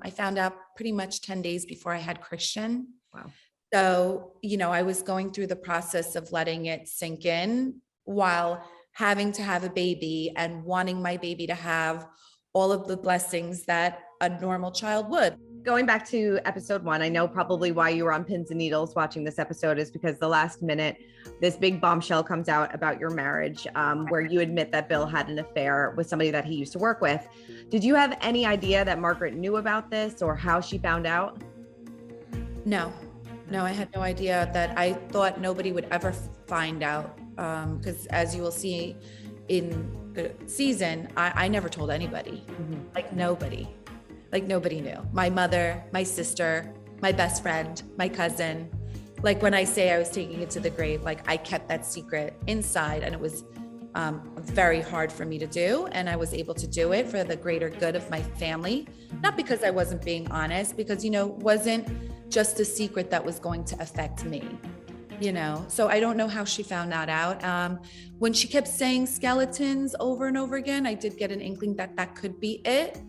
I found out pretty much 10 days before I had Christian. Wow. So, I was going through the process of letting it sink in while having to have a baby and wanting my baby to have all of the blessings that a normal child would. Going back to episode 1, I know probably why you were on pins and needles watching this episode is because the last minute, this big bombshell comes out about your marriage, where you admit that Bill had an affair with somebody that he used to work with. Did you have any idea that Margaret knew about this or how she found out? No, I had no idea. That I thought nobody would ever find out, because as you will see in the season, I never told anybody. Like nobody knew. My mother, my sister, my best friend, my cousin. Like when I say I was taking it to the grave, like I kept that secret inside, and it was very hard for me to do. And I was able to do it for the greater good of my family. Not because I wasn't being honest, because, it wasn't just a secret that was going to affect me. So I don't know how she found that out. When she kept saying skeletons over and over again, I did get an inkling that that could be it.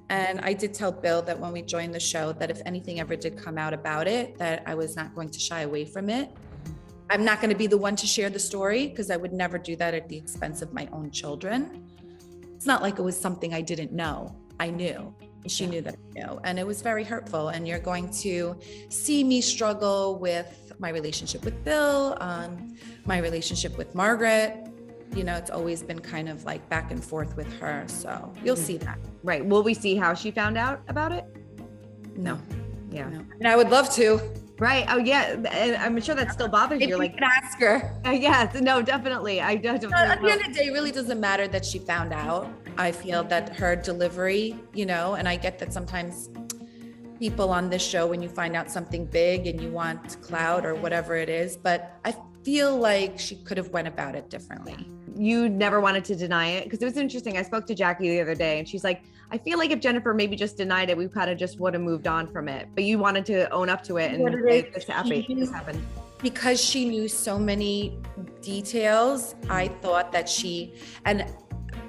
And I did tell Bill that when we joined the show, that if anything ever did come out about it, that I was not going to shy away from it. I'm not going to be the one to share the story, because I would never do that at the expense of my own children. It's not like it was something I didn't know. I knew. She knew that I knew. And it was very hurtful. And you're going to see me struggle with my relationship with Bill, my relationship with Margaret. It's always been kind of like back and forth with her. So you'll see that. Right. Will we see how she found out about it? No. Yeah. No. And I would love to. Right. Oh, yeah. And I'm sure that still bothers you. Like, can ask her. Yes. No, definitely. At the end of the day, it really doesn't matter that she found out. I feel that her delivery, and I get that sometimes people on this show, when you find out something big and you want clout or whatever it is, but I feel like she could have went about it differently. You never wanted to deny it? Because it was interesting. I spoke to Jackie the other day and she's like, I feel like if Jennifer maybe just denied it, we kind of just would have moved on from it. But you wanted to own up to it and say this happened. Because she knew so many details, I thought that and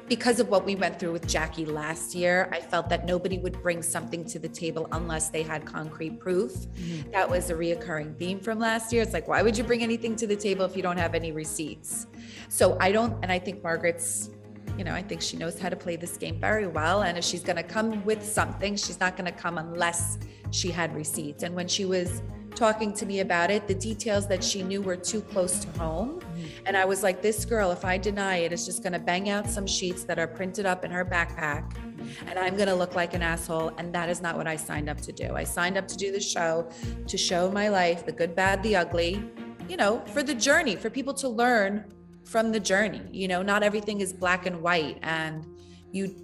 because of what we went through with Jackie last year, I felt that nobody would bring something to the table unless they had concrete proof. Mm-hmm. That was a reoccurring theme from last year. It's like, why would you bring anything to the table if you don't have any receipts? So I think Margaret's, I think she knows how to play this game very well. And if she's going to come with something, she's not going to come unless she had receipts. And when she was talking to me about it, the details that she knew were too close to home. And I was like, this girl, if I deny it, is just going to bang out some sheets that are printed up in her backpack, and I'm going to look like an asshole. And that is not what I signed up to do. I signed up to do the show, to show my life, the good, bad, the ugly, for the journey, for people to learn from the journey. Not everything is black and white. And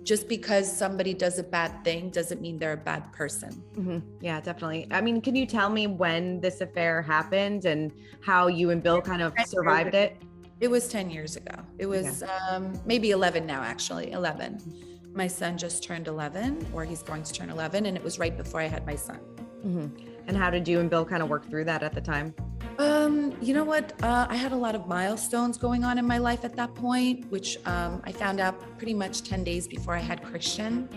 just because somebody does a bad thing doesn't mean they're a bad person. Mm-hmm. Yeah, definitely. I mean, can you tell me when this affair happened and how you and Bill kind of survived it? It was 10 years ago. It was maybe 11 now, actually, 11. My son just turned 11, or he's going to turn 11, and it was right before I had my son. Mm-hmm. And how did you and Bill kind of work through that at the time? You know what? I had a lot of milestones going on in my life at that point, which I found out pretty much 10 days before I had Christian.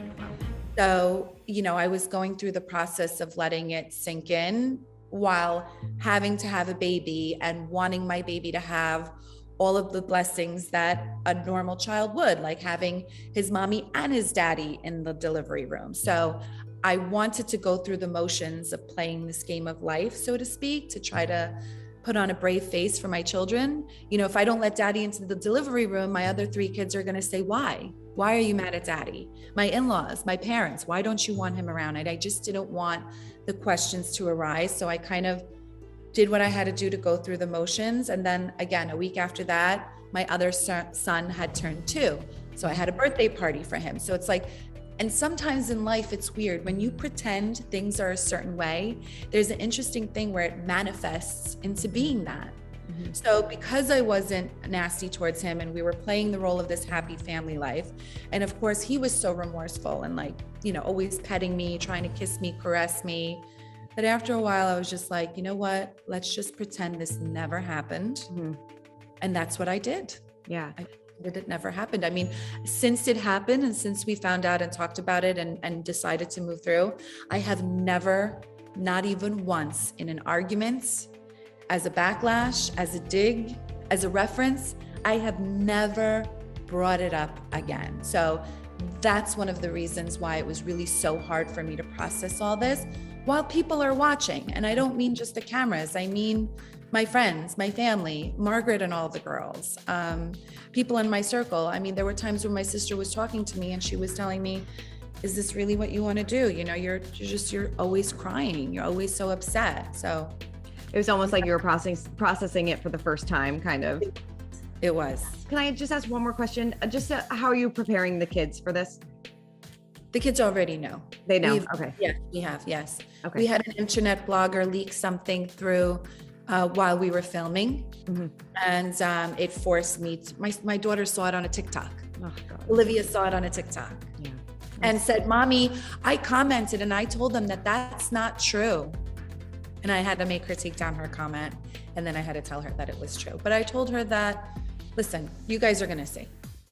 So, I was going through the process of letting it sink in while having to have a baby and wanting my baby to have all of the blessings that a normal child would, like having his mommy and his daddy in the delivery room. So I wanted to go through the motions of playing this game of life, so to speak, to try to put on a brave face for my children. If I don't let daddy into the delivery room, my other 3 kids are going to say, why? Why are you mad at daddy? My in-laws, my parents, why don't you want him around? And I just didn't want the questions to arise. So I kind of did what I had to do to go through the motions. And then again, a week after that, my other son had turned 2. So I had a birthday party for him. So it's like, and sometimes in life, it's weird. When you pretend things are a certain way, there's an interesting thing where it manifests into being that. Mm-hmm. So because I wasn't nasty towards him and we were playing the role of this happy family life, and of course he was so remorseful and always petting me, trying to kiss me, caress me, that after a while I was just like, you know what, let's just pretend this never happened. Mm-hmm. And that's what I did. Yeah. it never happened. I mean, since it happened and since we found out and talked about it and decided to move through, I have never, not even once in an argument, as a backlash, as a dig, as a reference, I have never brought it up again. So that's one of the reasons why it was really so hard for me to process all this while people are watching. And I don't mean just the cameras. I mean my friends, my family, Margaret and all the girls, people in my circle. I mean, there were times when my sister was talking to me and she was telling me, is this really what you want to do? You know, you're always crying. You're always so upset. So it was almost like you were processing it for the first time, kind of. It was. Can I just ask one more question? How are you preparing the kids for this? The kids already know. They know. Okay. Yeah, we have. Yes. Okay. We had an internet blogger leak something through while we were filming, and it forced me to, my daughter saw it on a TikTok. Oh, God. Olivia saw it on a TikTok. Yeah. And said, Mommy, I commented and I told them that that's not true. And I had to make her take down her comment. And then I had to tell her that it was true. But I told her that, listen, you guys are going to see.